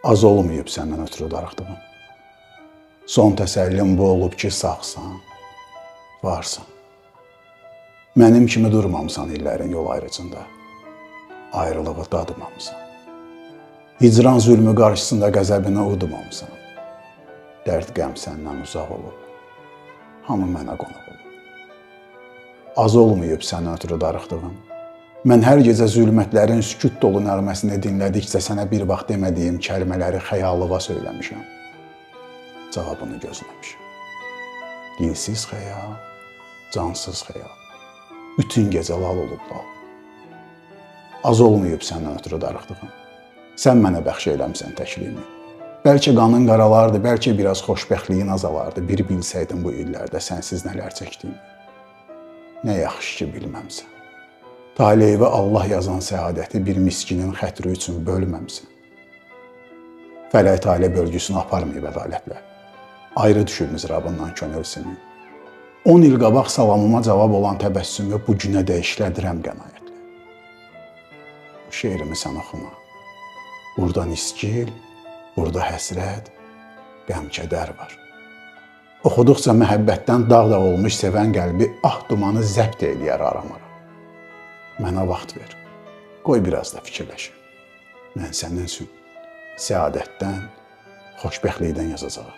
Az olmayıb səndən ötürü darıxdığım. Son təsəllim bu olub ki, sağsan, varsan. Mənim kimi durmamısan illərin yol ayrıcında. Ayrılığı dadmamısan. Hicran zülmü qarşısında qəzəbini udmamısan. Dərd qəm səndən uzaq olub. Hamı mənə qonaq olub. Az olmayıb səndən ötürü darıxdığım. Mən hər gecə zülmətlərin sükut dolu nəğməsini dinlədikcə sənə bir vaxt demədiyim kəlmələri xəyalığa söyləmişəm. Cavabını gözləmişəm. Dilsiz xəyal, cansız xəyal. Bütün gecə lal olub lal. Az olmayıb səndən ötürü darıxdığım. Sən mənə bəxş eləmsən təkliyimi. Bəlkə qanın qaralardı, bəlkə biraz xoşbəxtliyin azalardı. Bir bilsəydin bu illərdə sənsiz nələr çəkdiyimi. Nə yaxşı ki bilməmsən. Taleyi və Allah yazan səadəti bir miskinin xətri üçün bölməmsən. Fələk tale bölgüsünü aparmayıb ədalətlə. Ayrı düşür mizrabından könülsünü. 10 il qabaq salamıma cavab olan təbəssümü bu günə də işlədirəm qənaətlə. Bu şeirimi sən oxuma. Burada niskil, burada həsrət, qəm-kədər var. Oxuduqca məhəbbətdən dağ-dağ olmuş sevən qəlbi ah dumanı zəbt eləyər aramara. Mənə vaxt ver, qoy biraz da fikirləşim. Mən sənin üçün səadətdən, xoşbəxtlikdən yazacağam.